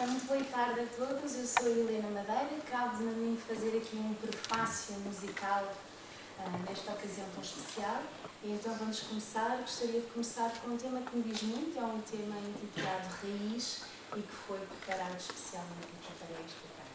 Muito boa tarde a todos, eu sou a Helena Madeira, cabe-me a mim fazer aqui um prefácio musical nesta ocasião tão especial. E então vamos começar. Gostaria de começar com um tema que me diz muito, é um tema intitulado Raiz e que foi preparado especialmente para este programa.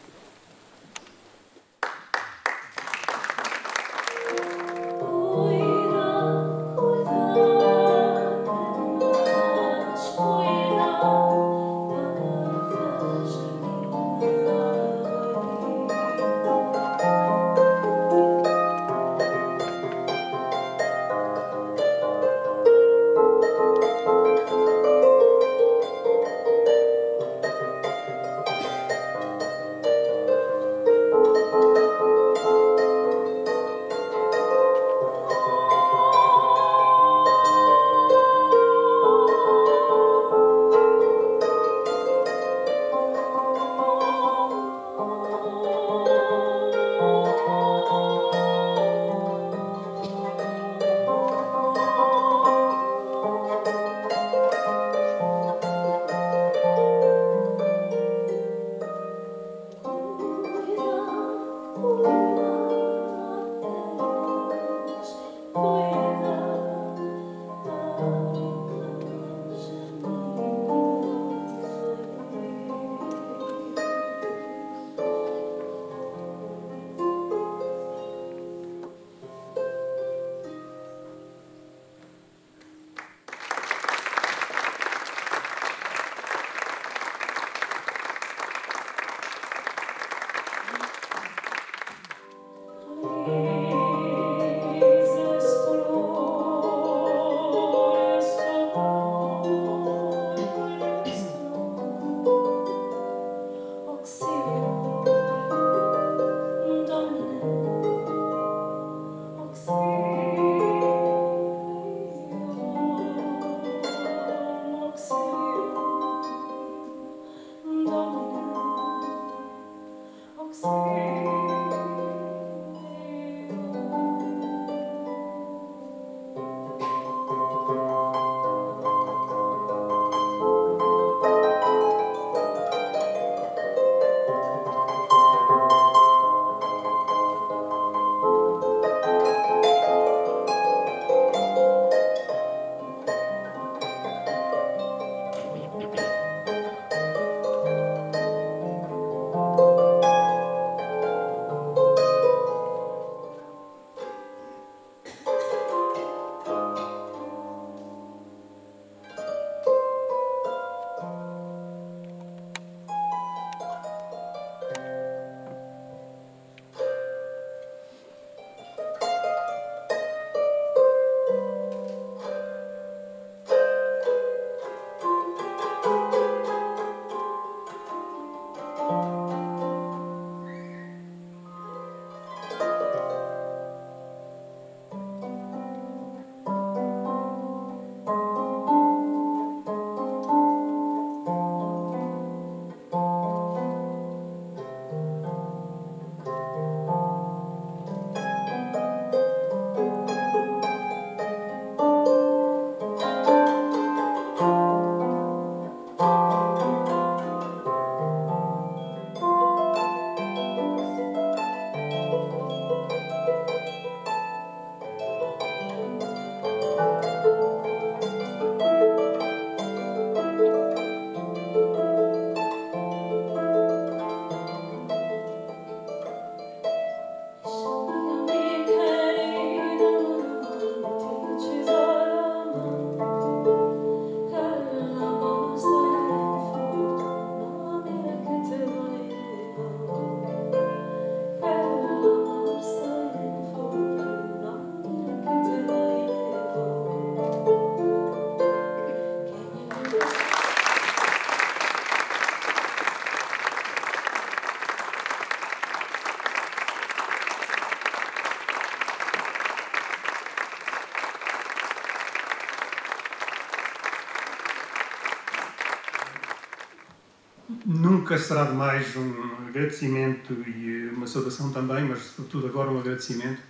Nunca será demais um agradecimento e uma saudação também, mas sobretudo agora um agradecimento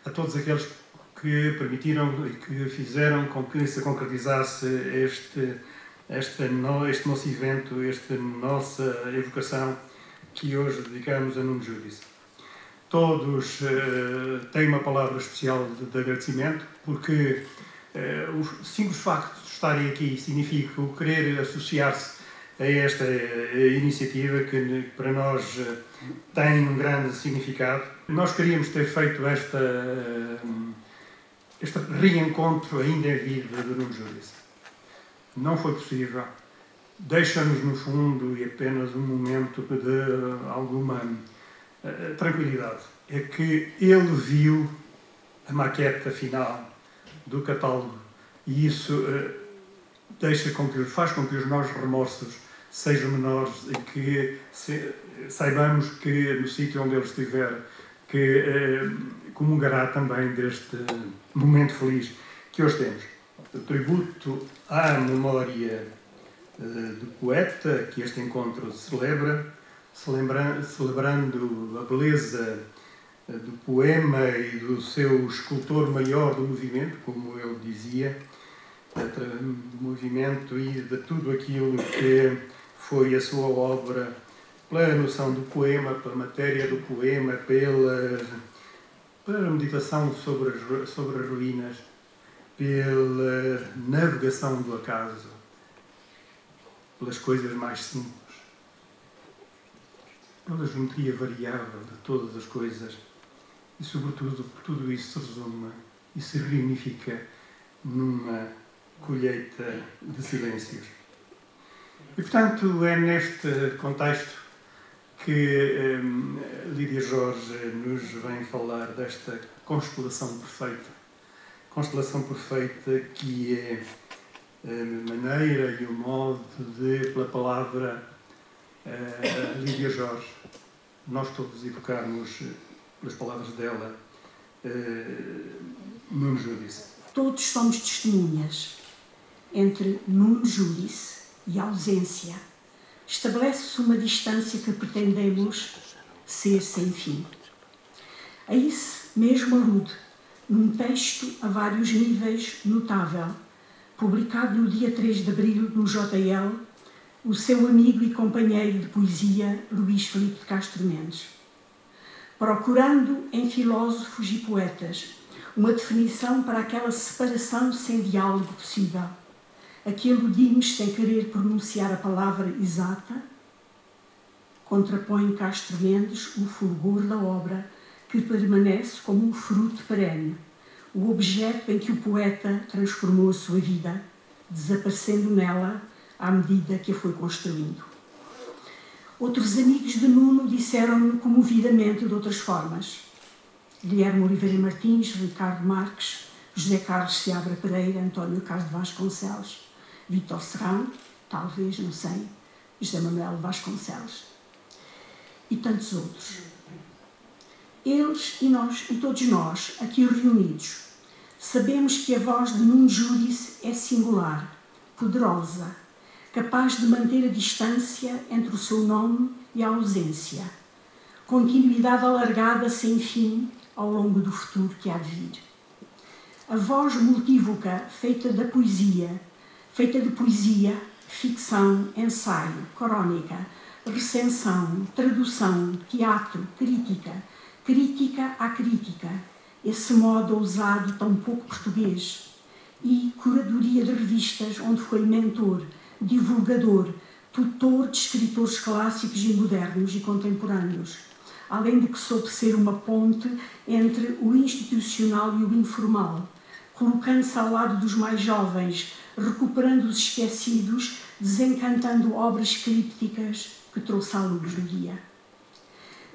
a todos aqueles que permitiram e que fizeram com que se concretizasse este nosso evento, esta nossa evocação que hoje dedicamos a Nuno Judice. Todos têm uma palavra especial de agradecimento, porque o simples facto de estarem aqui significa o querer associar-se a esta iniciativa que para nós tem um grande significado. Nós queríamos ter feito este reencontro ainda em vida de Nuno Judice. Não foi possível. Deixa-nos, no fundo, e apenas um momento de alguma tranquilidade. É que ele viu a maqueta final do catálogo e isso faz com que os nossos remorsos sejam menores e que saibamos que no sítio onde ele estiver que comungará também deste momento feliz que hoje temos. O tributo à memória do poeta que este encontro celebra, celebrando a beleza do poema e do seu escultor maior do movimento, como ele dizia, do movimento e de tudo aquilo que foi a sua obra, pela noção do poema, pela matéria do poema, pela meditação sobre as ruínas, pela navegação do acaso, pelas coisas mais simples, pela geometria variável de todas as coisas e, sobretudo, tudo isso se resume e se reunifica numa colheita de silêncios. E, portanto, é neste contexto que Lídia Jorge nos vem falar desta constelação perfeita que é a maneira e o modo de, pela palavra Lídia Jorge, nós todos evocarmos pelas palavras dela Nuno Judice. Todos somos testemunhas. Entre Nuno Judice e a ausência estabelece-se uma distância que pretendemos ser sem fim. A isso mesmo alude, num texto a vários níveis notável, publicado no dia 3 de abril no JL, o seu amigo e companheiro de poesia, Luís Filipe de Castro Mendes. Procurando em filósofos e poetas uma definição para aquela separação sem diálogo possível, a que aludimos sem querer pronunciar a palavra exata, contrapõe Castro Mendes o fulgor da obra que permanece como um fruto perene, o objeto em que o poeta transformou a sua vida, desaparecendo nela à medida que a foi construindo. Outros amigos de Nuno disseram-no comovidamente de outras formas. Guilherme Oliveira Martins, Ricardo Marques, José Carlos Seabra Pereira, António Carlos de Vasconcelos, Vítor Serrão, talvez, não sei, José Manuel Vasconcelos e tantos outros. Eles e nós, e todos nós, aqui reunidos, sabemos que a voz de Nuno Judice é singular, poderosa, capaz de manter a distância entre o seu nome e a ausência, continuidade alargada sem fim ao longo do futuro que há de vir. A voz multívoca feita de poesia, ficção, ensaio, crónica, recensão, tradução, teatro, crítica à crítica, esse modo ousado tão pouco português, e curadoria de revistas onde foi mentor, divulgador, tutor de escritores clássicos e modernos e contemporâneos, além de que soube ser uma ponte entre o institucional e o informal, colocando-se ao lado dos mais jovens, recuperando os esquecidos, desencantando obras crípticas que trouxe à luz do dia.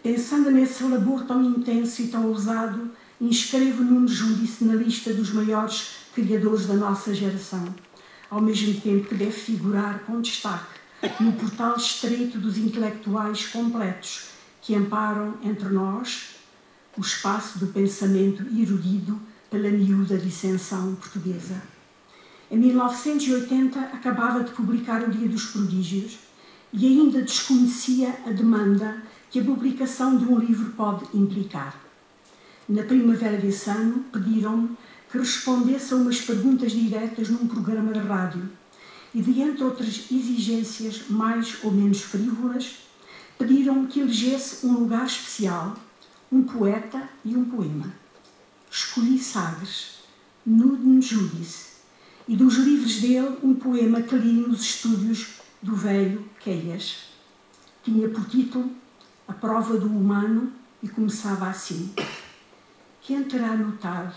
Pensando nesse labor tão intenso e tão ousado, inscrevo Nuno Judice na lista dos maiores criadores da nossa geração, ao mesmo tempo que deve figurar com destaque no portal estreito dos intelectuais completos que amparam entre nós o espaço do pensamento erudido pela miúda dissensão portuguesa. Em 1980 acabava de publicar O Dia dos Prodígios e ainda desconhecia a demanda que a publicação de um livro pode implicar. Na primavera desse ano, pediram-me que respondesse a umas perguntas diretas num programa de rádio e, de entre outras exigências mais ou menos frívolas, pediram que elegesse um lugar especial, um poeta e um poema. Escolhi Sagres, Nudum Judice, e dos livros dele um poema que li nos estúdios do velho Queias. Tinha por título A Prova do Humano e começava assim: Quem terá notado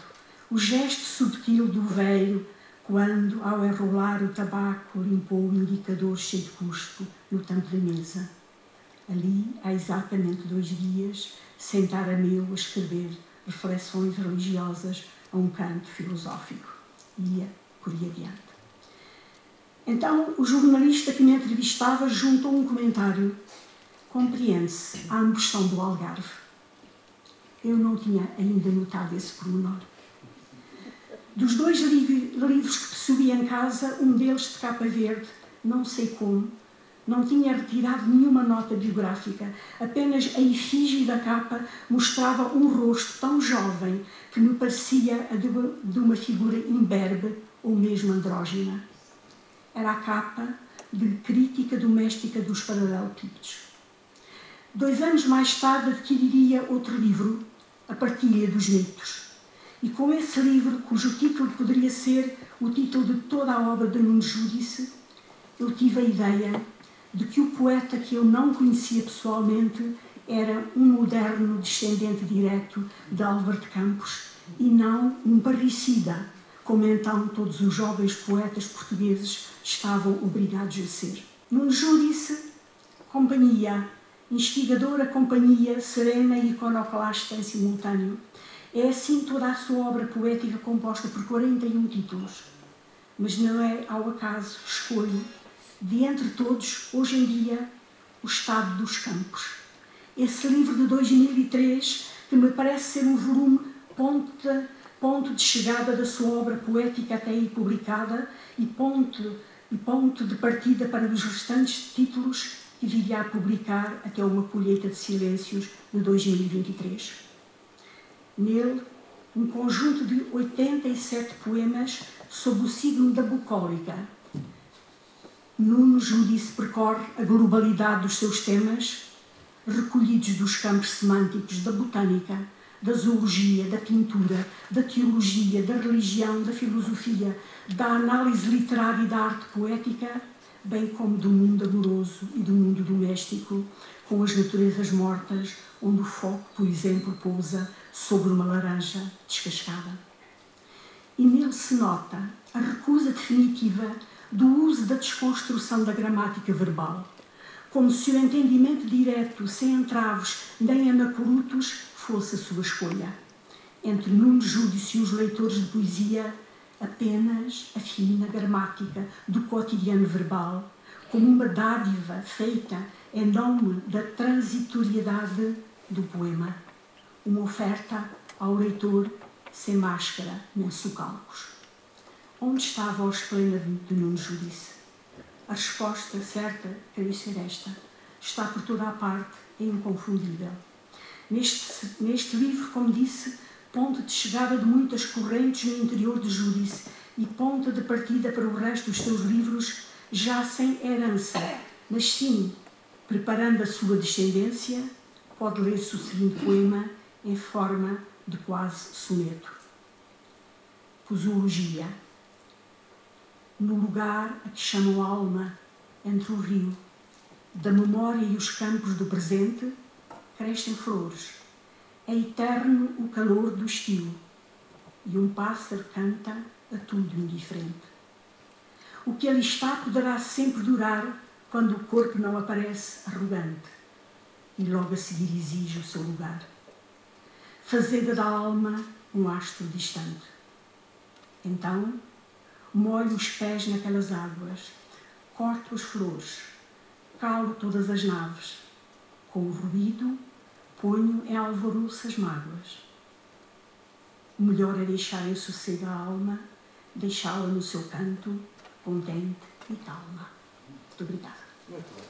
o gesto subtil do velho quando, ao enrolar o tabaco, limpou o indicador cheio de cuspo no tampo da mesa? Ali, há exatamente 2 dias, sentara meu a escrever reflexões religiosas a um canto filosófico. Ia por aí adiante. Então, o jornalista que me entrevistava juntou um comentário. Compreende-se, ambos são do Algarve. Eu não tinha ainda notado esse pormenor. Dos 2 livros que possuía em casa, um deles de capa verde, não sei como, não tinha retirado nenhuma nota biográfica, apenas a efígie da capa mostrava um rosto tão jovem que me parecia a de uma figura imberbe ou mesmo andrógina. Era a capa de Crítica Doméstica dos Paralelepípedos. 2 anos mais tarde adquiriria outro livro, A Partilha dos Mitos. E com esse livro, cujo título poderia ser o título de toda a obra de Nuno Judice, eu tive a ideia de que o poeta que eu não conhecia pessoalmente era um moderno descendente direto de Álvaro de Campos e não um parricida, como então todos os jovens poetas portugueses estavam obrigados a ser. Nuno Judice, companhia, instigadora companhia, serena e iconoclasta em simultâneo. É assim toda a sua obra poética composta por 41 títulos. Mas não é ao acaso, escolho, de entre todos, hoje em dia, O Estado dos Campos. Esse livro de 2003, que me parece ser um volume ponto de chegada da sua obra poética até aí publicada e ponto de partida para os restantes títulos que viria a publicar até uma colheita de silêncios de 2023. Nele, um conjunto de 87 poemas sob o signo da bucólica. Nuno Judice percorre a globalidade dos seus temas, recolhidos dos campos semânticos da botânica, da zoologia, da pintura, da teologia, da religião, da filosofia, da análise literária e da arte poética, bem como do mundo amoroso e do mundo doméstico, com as naturezas mortas, onde o foco, por exemplo, pousa sobre uma laranja descascada. E nele se nota a recusa definitiva do uso da desconstrução da gramática verbal, como se o entendimento direto, sem entraves nem anacolutos, fosse a sua escolha. Entre Nuno Judice e os leitores de poesia, apenas a fina gramática do cotidiano verbal, como uma dádiva feita em nome da transitoriedade do poema, uma oferta ao leitor sem máscara nem socalcos. Onde estava o esplêndido de Nuno Judice? A resposta certa, creio ser esta, está por toda a parte e inconfundível. Neste livro, como disse, ponto de chegada de muitas correntes no interior de Judice e ponto de partida para o resto dos seus livros, já sem herança, mas sim preparando a sua descendência, pode ler-se o seguinte poema em forma de quase soneto. Posologia. No lugar a que chamam alma, entre o rio, da memória e os campos do presente, crescem flores. É eterno o calor do estio, e um pássaro canta a tudo indiferente. O que ali está poderá sempre durar quando o corpo não aparece arrogante e logo a seguir exige o seu lugar. Fazenda da alma um astro distante. Então, molho os pés naquelas águas, corto as flores, calo todas as naves, com o ruído ponho em alvoroço as mágoas. O melhor é deixar em sossego a alma, deixá-la no seu canto, contente e calma. Muito obrigada. Muito bem.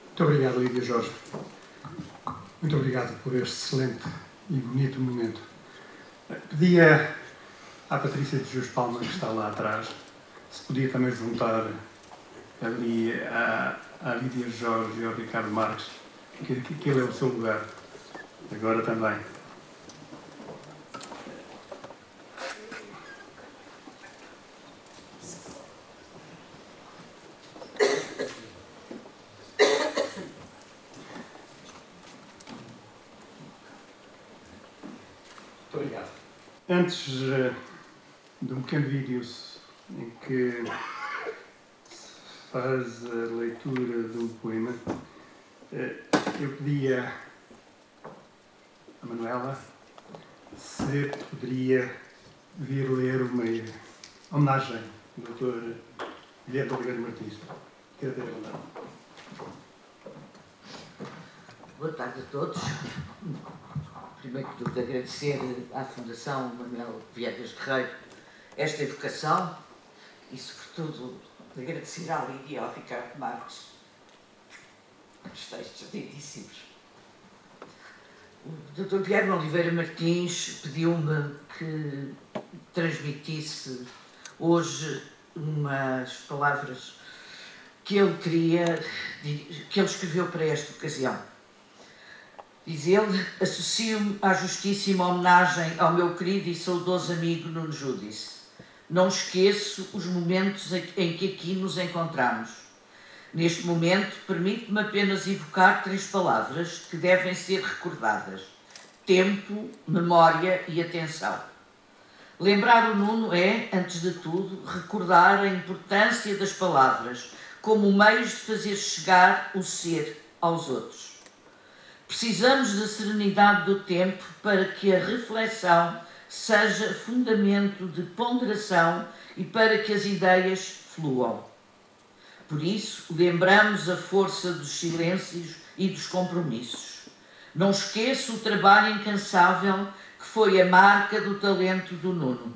Muito obrigado, Lídia Jorge. Muito obrigado por este excelente e bonito momento. Pedia à Patrícia de Jus Palma, que está lá atrás, se podia também juntar ali à Lídia Jorge e ao Ricardo Marques, que aquele é o seu lugar, agora também. Muito obrigado. Antes de um pequeno vídeo em que se faz a leitura de um poema, eu pedi a Manuela se poderia vir ler uma homenagem do Dr. Guilherme Oliveira Martins. Quero ter a vontade. Boa tarde a todos. Primeiro de tudo, agradecer à Fundação Manuel Viegas Guerreiro esta evocação e, sobretudo, agradecer à Lídia e ao Ricardo Marques os textos lindíssimos. O Dr. Guilherme Oliveira Martins pediu-me que transmitisse hoje umas palavras que ele escreveu para esta ocasião. Diz ele: associo-me à justíssima homenagem ao meu querido e saudoso amigo Nuno Júdice. Não esqueço os momentos em que aqui nos encontramos. Neste momento, permite-me apenas evocar 3 palavras que devem ser recordadas: tempo, memória e atenção. Lembrar o Nuno é, antes de tudo, recordar a importância das palavras como meios de fazer chegar o ser aos outros. Precisamos da serenidade do tempo para que a reflexão seja fundamento de ponderação e para que as ideias fluam. Por isso, lembramos a força dos silêncios e dos compromissos. Não esqueço o trabalho incansável que foi a marca do talento do Nuno.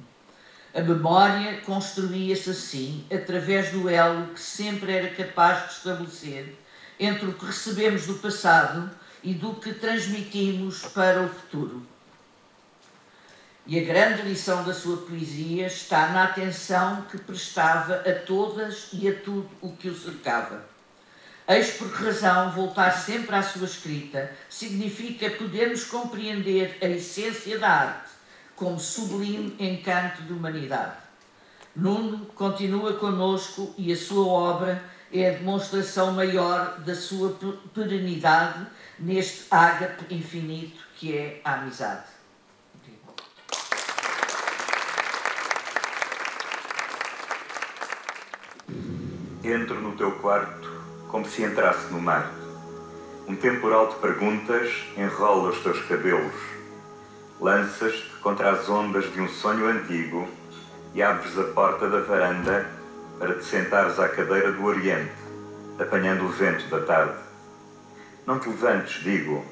A memória construía-se assim, através do elo que sempre era capaz de estabelecer entre o que recebemos do passado e do que transmitimos para o futuro. E a grande lição da sua poesia está na atenção que prestava a todas e a tudo o que o cercava. Eis por que razão voltar sempre à sua escrita significa podermos compreender a essência da arte como sublime encanto de humanidade. Nuno continua connosco e a sua obra é a demonstração maior da sua perenidade neste ágape infinito que é a amizade. Entro no teu quarto como se entrasse no mar. Um temporal de perguntas enrola os teus cabelos. Lanças-te contra as ondas de um sonho antigo e abres a porta da varanda para te sentares à cadeira do Oriente, apanhando o vento da tarde. Não te levantes, digo,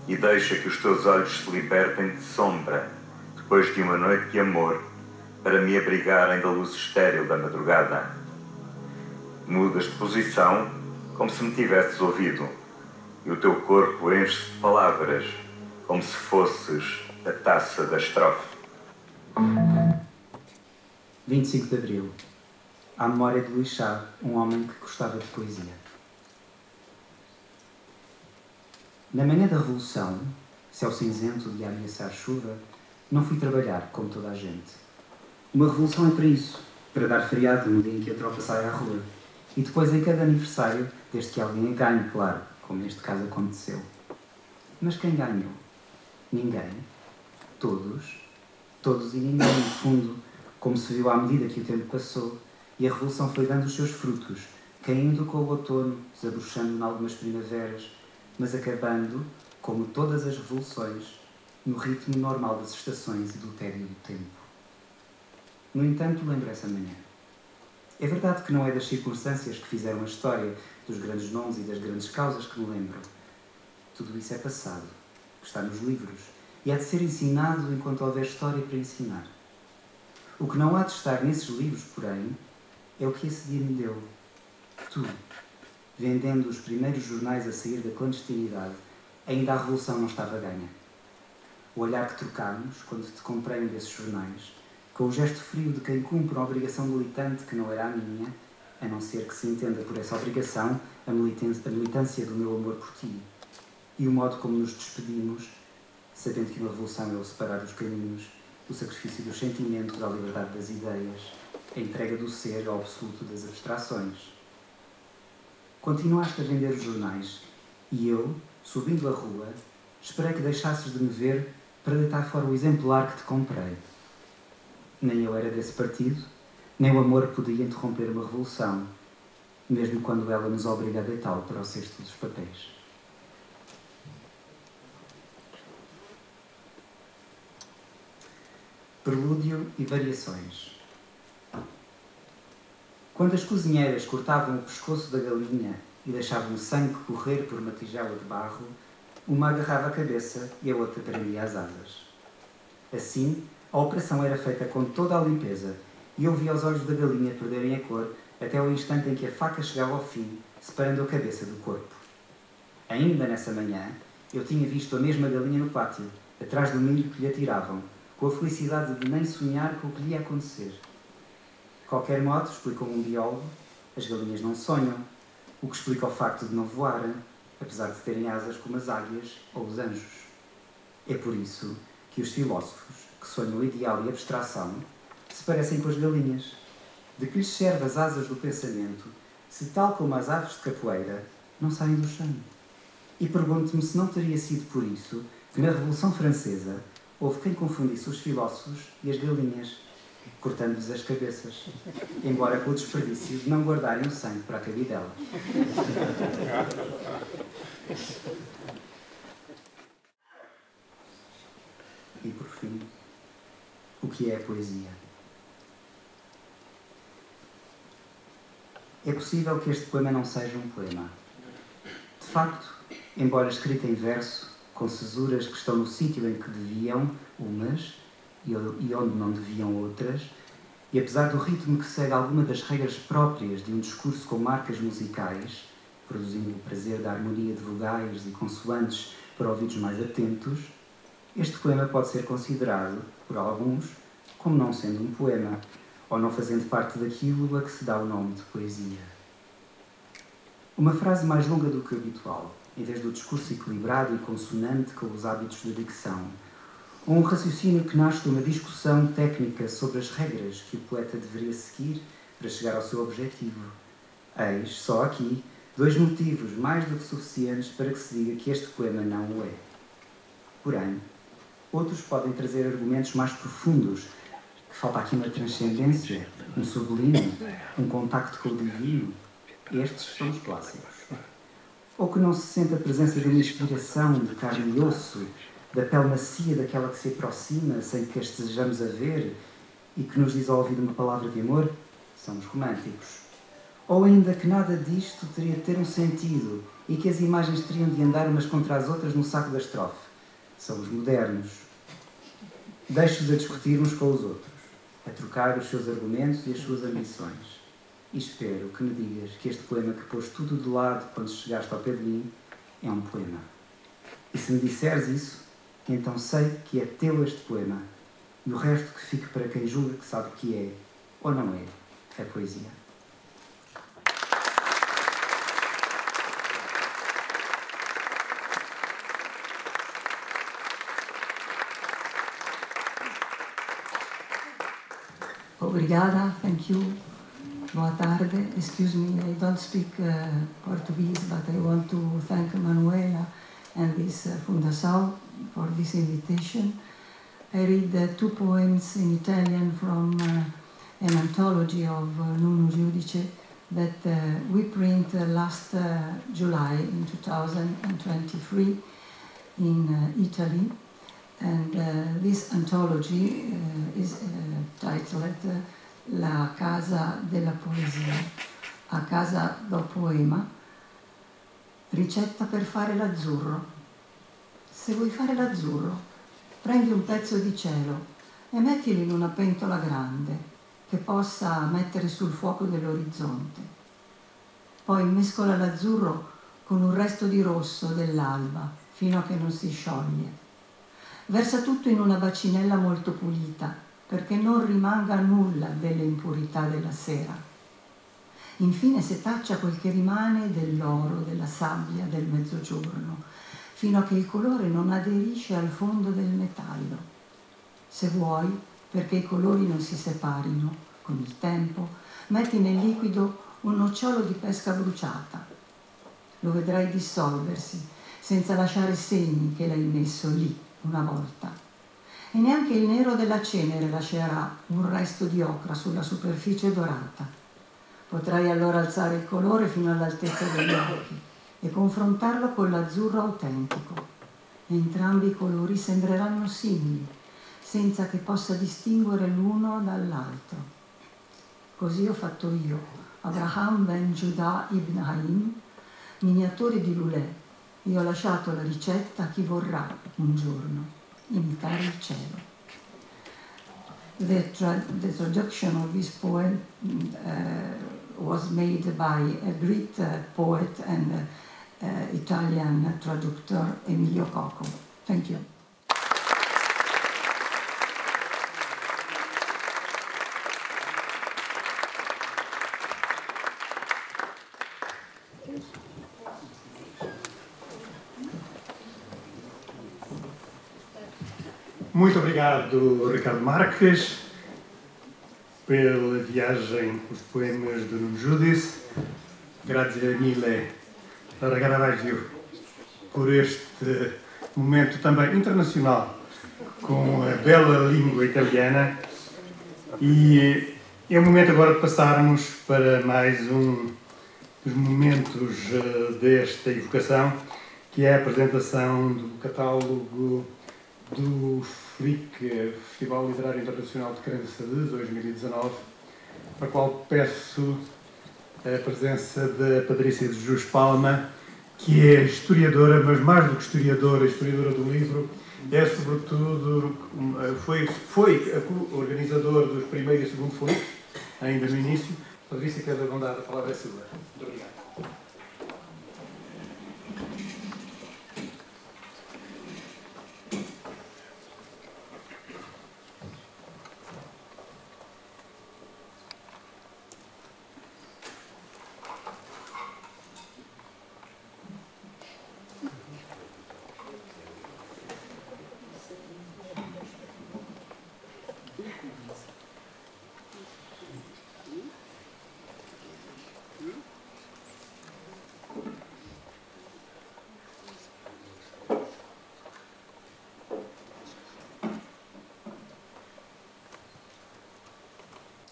e deixa que os teus olhos se libertem de sombra, depois de uma noite de amor, para me abrigarem da luz estéril da madrugada. Mudas de posição, como se me tivesses ouvido, e o teu corpo enche-se de palavras, como se fosses a taça da estrofe. 25 de Abril. À memória de Luís Chá, um homem que gostava de poesia. Na manhã da Revolução, céu cinzento de ameaçar chuva, não fui trabalhar, como toda a gente. Uma revolução é para isso, para dar feriado no dia em que a tropa sai à rua. E depois em cada aniversário, desde que alguém ganhe, claro, como neste caso aconteceu. Mas quem ganhou? Ninguém. Todos. Todos e ninguém, no fundo, como se viu à medida que o tempo passou, e a revolução foi dando os seus frutos, caindo com o outono, desabrochando em algumas primaveras, mas acabando, como todas as revoluções, no ritmo normal das estações e do tédio do tempo. No entanto, lembro essa manhã. É verdade que não é das circunstâncias que fizeram a história, dos grandes nomes e das grandes causas que me lembro. Tudo isso é passado, está nos livros, e há de ser ensinado enquanto houver história para ensinar. O que não há de estar nesses livros, porém, é o que esse dia me deu. Tu, vendendo os primeiros jornais a sair da clandestinidade, ainda a revolução não estava ganha. o olhar que trocámos quando te comprei um desses jornais, com o gesto frio de quem cumpre uma obrigação militante que não era a minha, a não ser que se entenda por essa obrigação a militância do meu amor por ti, e o modo como nos despedimos, sabendo que uma revolução é o separar os caminhos, o sacrifício dos sentimentos à liberdade das ideias, a entrega do ser ao absoluto das abstrações. Continuaste a vender os jornais e eu, subindo a rua, esperei que deixasses de me ver para deitar fora o exemplar que te comprei. Nem eu era desse partido, nem o amor podia interromper uma revolução, mesmo quando ela nos obriga a deitá-lo para o cesto dos papéis. Prelúdio e variações. Quando as cozinheiras cortavam o pescoço da galinha e deixavam o sangue correr por uma tigela de barro, uma agarrava a cabeça e a outra prendia as asas. Assim, a operação era feita com toda a limpeza e eu via os olhos da galinha perderem a cor até o instante em que a faca chegava ao fim, separando a cabeça do corpo. Ainda nessa manhã, eu tinha visto a mesma galinha no pátio, atrás do milho que lhe atiravam, com a felicidade de nem sonhar com o que lhe ia acontecer. De qualquer modo, explicou-me um biólogo, as galinhas não sonham, o que explica o facto de não voarem, apesar de terem asas como as águias ou os anjos. É por isso que os filósofos, que sonham o ideal e a abstração, se parecem com as galinhas. De que lhes serve as asas do pensamento, se, tal como as aves de capoeira, não saem do chão? E pergunto-me se não teria sido por isso que, na Revolução Francesa, houve quem confundisse os filósofos e as galinhas, cortando-lhes as cabeças, embora com o desperdício de não guardarem o sangue para a cabidela. E por fim, o que é a poesia? É possível que este poema não seja um poema. De facto, embora escrito em verso, com cesuras que estão no sítio em que deviam umas e onde não deviam outras, e apesar do ritmo que segue alguma das regras próprias de um discurso com marcas musicais, produzindo o prazer da harmonia de vogais e consoantes para ouvidos mais atentos, este poema pode ser considerado, por alguns, como não sendo um poema, ou não fazendo parte daquilo a que se dá o nome de poesia. Uma frase mais longa do que o habitual, em vez do discurso equilibrado e consonante com os hábitos de dicção, ou um raciocínio que nasce de uma discussão técnica sobre as regras que o poeta deveria seguir para chegar ao seu objetivo. Eis, só aqui, 2 motivos mais do que suficientes para que se diga que este poema não o é. Porém, outros podem trazer argumentos mais profundos, que falta aqui uma transcendência, um sublime, um contacto com o divino. Estes são os clássicos. Ou que não se sente a presença de uma inspiração de carne e osso, da pele macia daquela que se aproxima sem que as desejamos a ver e que nos diz ao ouvido uma palavra de amor, são os românticos. Ou ainda que nada disto teria de ter um sentido e que as imagens teriam de andar umas contra as outras no saco da estrofe, são os modernos. Deixo-os a discutir uns com os outros, a trocar os seus argumentos e as suas ambições. E espero que me digas que este poema que pôs tudo de lado quando chegaste ao pé de mim é um poema. E se me disseres isso, então sei que é teu este poema, e o resto que fique para quem julga que sabe que é, ou não é poesia. Obrigada, thank you. Boa tarde. Excuse me, I don't speak Portuguese, but I want to thank Manuela and this Fundação for this invitation. I read 2 poems in Italian from an anthology of Nuno Giudice that we print last July in 2023 in Italy. And this anthology is titled La Casa della Poesia, a casa do poema, ricetta per fare l'azzurro. Se vuoi fare l'azzurro, prendi un pezzo di cielo e mettilo in una pentola grande che possa mettere sul fuoco dell'orizzonte. Poi mescola l'azzurro con un resto di rosso dell'alba fino a che non si scioglie. Versa tutto in una bacinella molto pulita, perché non rimanga nulla delle impurità della sera. Infine setaccia quel che rimane dell'oro, della sabbia, del mezzogiorno, fino a che il colore non aderisce al fondo del metallo. Se vuoi, perché i colori non si separino con il tempo, metti nel liquido un nocciolo di pesca bruciata. Lo vedrai dissolversi, senza lasciare segni che l'hai messo lì una volta. E neanche il nero della cenere lascerà un resto di ocra sulla superficie dorata. Potrai allora alzare il colore fino all'altezza degli occhi e confrontarlo con l'azzurro autentico. Entrambi i colori sembreranno simili, senza che possa distinguere l'uno dall'altro. Così ho fatto io, Abraham ben Judah ibn Haim, miniatore di Lulè. Io ho lasciato la ricetta a chi vorrà un giorno imitare il cielo. The traduction of this poem was made by a great poet and Italian traductor Emilio Cocco. Thank you. Muito obrigado, Ricardo Marques, pela viagem os poemas de Nuno Judice. Grazie mille a Caravaggio por este momento também internacional com a bela língua italiana. E é o momento agora de passarmos para mais um dos momentos desta evocação, que é a apresentação do catálogo do FLIC, Festival Literário Internacional de Crença de 2019, para o qual peço a presença da Patrícia de Jesus Palma, que é historiadora, mas mais do que historiadora do livro, é sobretudo, foi a organizadora dos primeiro e segundo FLIC, ainda no início. Patrícia, quer dar bondade, a palavra é sua. Muito obrigado.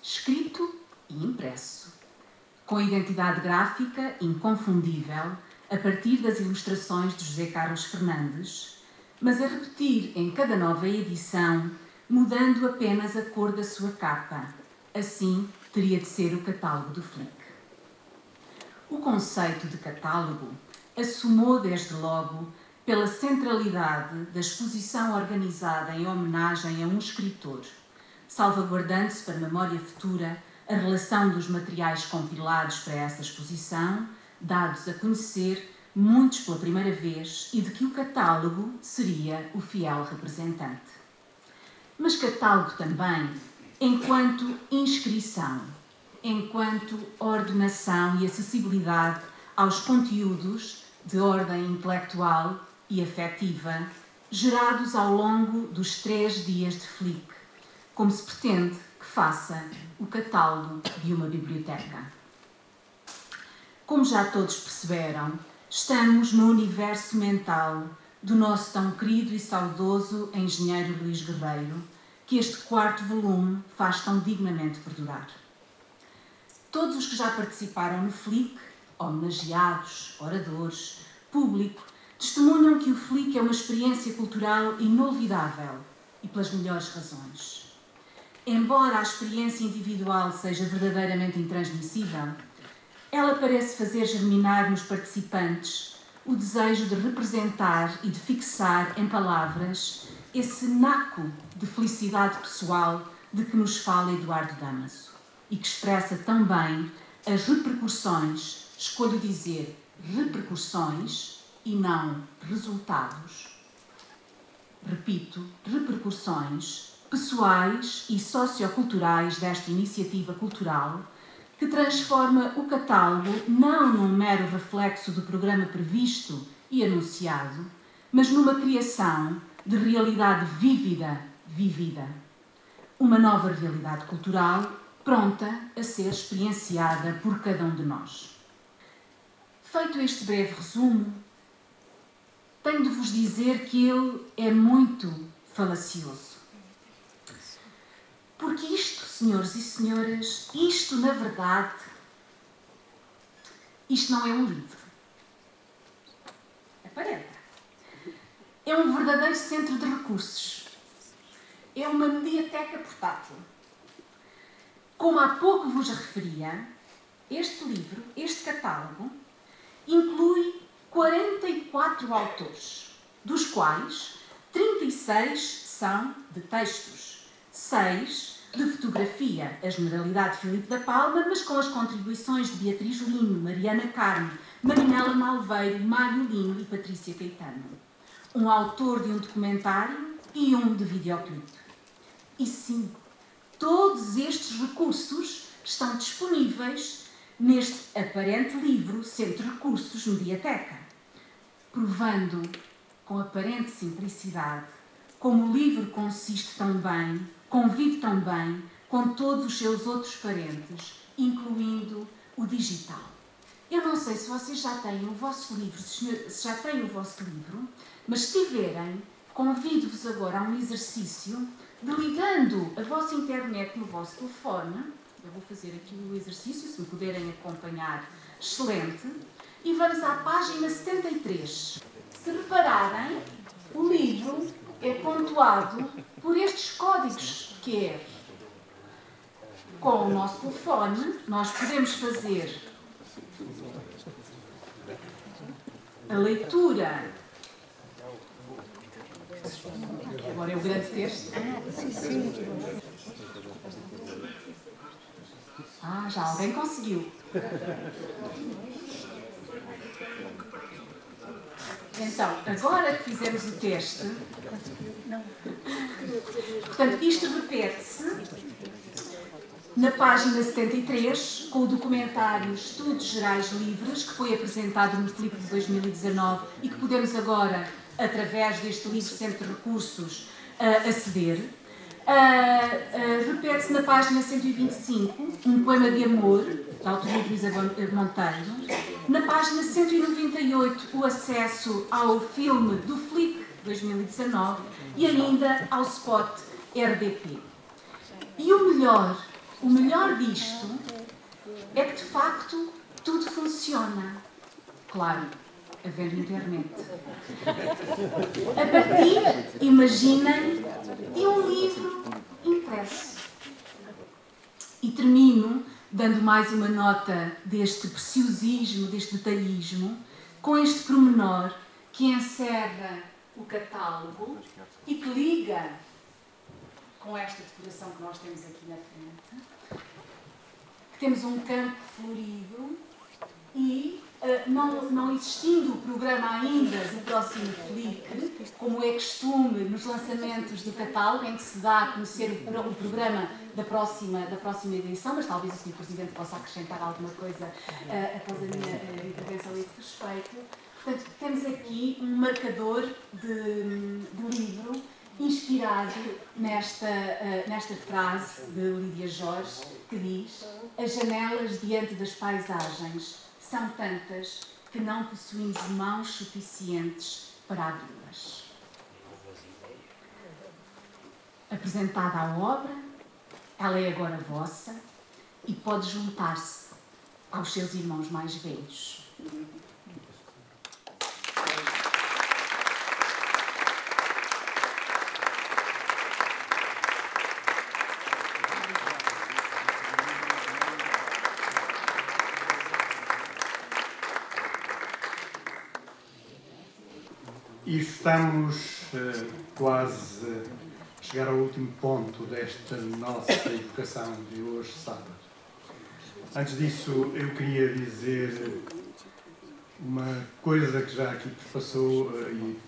Escrito e impresso, com identidade gráfica inconfundível a partir das ilustrações de José Carlos Fernandes, mas a repetir em cada nova edição, mudando apenas a cor da sua capa. Assim teria de ser o catálogo do FLIC. O conceito de catálogo assumou desde logo pela centralidade da exposição organizada em homenagem a um escritor, salvaguardando-se para memória futura a relação dos materiais compilados para essa exposição, dados a conhecer, muitos pela primeira vez, e de que o catálogo seria o fiel representante. Mas catálogo também enquanto inscrição, enquanto ordenação e acessibilidade aos conteúdos de ordem intelectual e afetiva gerados ao longo dos 3 dias de FLIC, como se pretende que faça o catálogo de uma biblioteca. Como já todos perceberam, estamos no universo mental do nosso tão querido e saudoso engenheiro Luís Guerreiro, que este 4º volume faz tão dignamente perdurar. Todos os que já participaram no FLIC, homenageados, oradores, público, testemunham que o FLIC é uma experiência cultural inolvidável e pelas melhores razões. Embora a experiência individual seja verdadeiramente intransmissível, ela parece fazer germinar nos participantes o desejo de representar e de fixar em palavras esse naco de felicidade pessoal de que nos fala Eduardo Damaso e que expressa tão bem as repercussões, escolho dizer repercussões e não resultados, repito, repercussões pessoais e socioculturais desta iniciativa cultural que transforma o catálogo não num mero reflexo do programa previsto e anunciado, mas numa criação de realidade vivida. Uma nova realidade cultural pronta a ser experienciada por cada um de nós. Feito este breve resumo, tenho de vos dizer que ele é muito falacioso. Porque isto, senhores e senhoras, isto, na verdade, isto não é um livro. Aparenta. É um verdadeiro centro de recursos. É uma mediateca portátil. Como há pouco vos referia, este livro, este catálogo, inclui 44 autores, dos quais 36 são de textos, 6 de fotografia, a Generalidade de Filipe da Palma, mas com as contribuições de Beatriz Lino, Mariana Carmo, Marinela Malveiro, Mário Lino e Patrícia Caetano. Um autor de um documentário e um de videoclipe. E sim, todos estes recursos estão disponíveis neste aparente livro Centro de Recursos Mediateca, provando com aparente simplicidade como o livro consiste tão bem, convive tão bem com todos os seus outros parentes, incluindo o digital. Eu não sei se vocês já têm o vosso livro, se já têm o vosso livro, mas se tiverem, convido-vos agora a um exercício de ligando a vossa internet no vosso telefone. Eu vou fazer aqui o exercício, se me puderem acompanhar, excelente. E vamos à página 73. Se repararem, o livro é pontuado por estes códigos QR. Com o nosso telefone, nós podemos fazer a leitura. Agora é o grande texto. Já alguém conseguiu. Então, agora que fizemos o teste, portanto, isto repete-se na página 73, com o documentário Estudos Gerais Livres, que foi apresentado no Flip de 2019 e que podemos agora, através deste livro Centro de Recursos, aceder. Repete-se na página 125, um poema de amor, da autoria de Luísa Monteiro. Na página 198, o acesso ao filme do Flick 2019 e ainda ao spot RDP. E o melhor disto é que, de facto, tudo funciona. Claro, havendo internet. A partir, imaginem, de um livro impresso. E termino dando mais uma nota deste preciosismo, deste detalhismo, com este pormenor que encerra o catálogo e que liga com esta decoração que nós temos aqui na frente. Temos um campo florido e, não existindo o programa ainda do próximo Flick, como é costume nos lançamentos do catálogo, em que se dá a conhecer o programa da próxima edição, mas talvez o Sr. Presidente possa acrescentar alguma coisa após a minha intervenção a esse respeito. Portanto, temos aqui um marcador de livro inspirado nesta frase de Lídia Jorge, que diz: as janelas diante das paisagens são tantas que não possuímos mãos suficientes para abri-las. Apresentada a obra, ela é agora vossa e pode juntar-se aos seus irmãos mais velhos. E estamos quase a chegar ao último ponto desta nossa educação de hoje, sábado. Antes disso, eu queria dizer uma coisa que já aqui passou e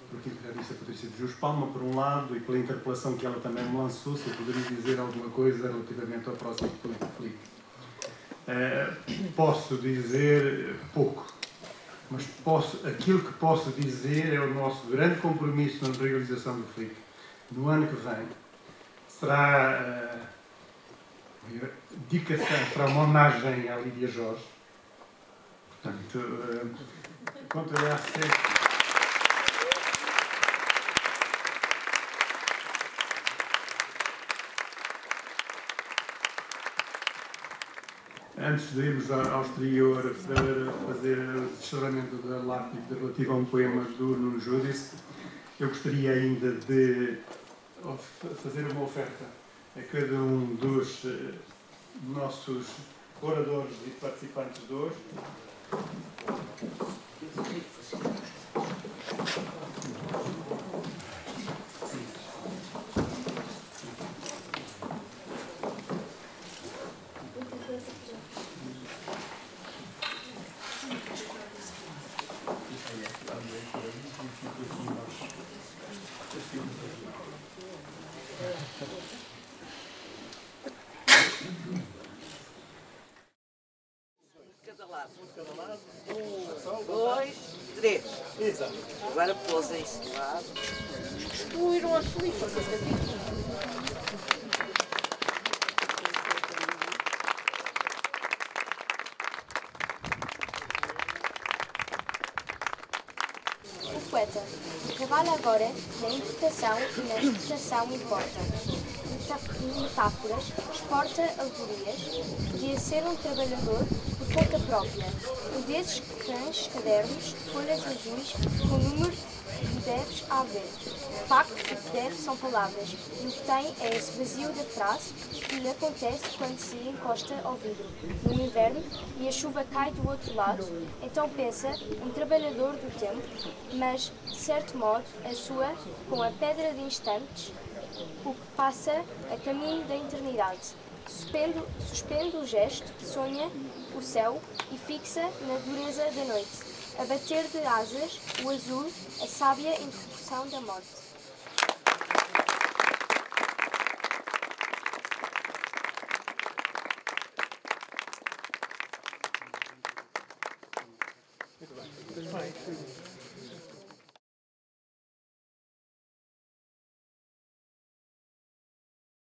por aquilo que já disse a Patrícia de Jus Palma, por um lado, e pela interpelação que ela também me lançou, se eu poderia dizer alguma coisa relativamente ao próximo Político Flick. Posso dizer pouco, mas aquilo que posso dizer é o nosso grande compromisso na realização do Flick. No ano que vem será dedicação, será uma homenagem à Lídia Jorge. Portanto, contará sempre. Antes de irmos ao exterior para fazer o descerramento da lápide relativo a um poema do Nuno Judice, eu gostaria ainda de fazer uma oferta a cada um dos nossos oradores e participantes de hoje. Agora posem-se de lado. Excluíram a Filipa, O poeta trabalha agora na interpretação e na expressão importa. Metáforas, exporta alegorias, podia ser um trabalhador por conta própria, um desses cães cadernos, folhas azuis, com número de deves a haver. De facto, o que deve são palavras, e o que tem é esse vazio da frase que lhe acontece quando se encosta ao vidro, no inverno, e a chuva cai do outro lado, então pensa, um trabalhador do tempo, mas, de certo modo, a sua, com a pedra de instantes, o que passa a caminho da eternidade. Suspende o gesto, sonha o céu e fixa na dureza da noite. A bater de asas, o azul, a sábia interrupção da morte. Muito bem.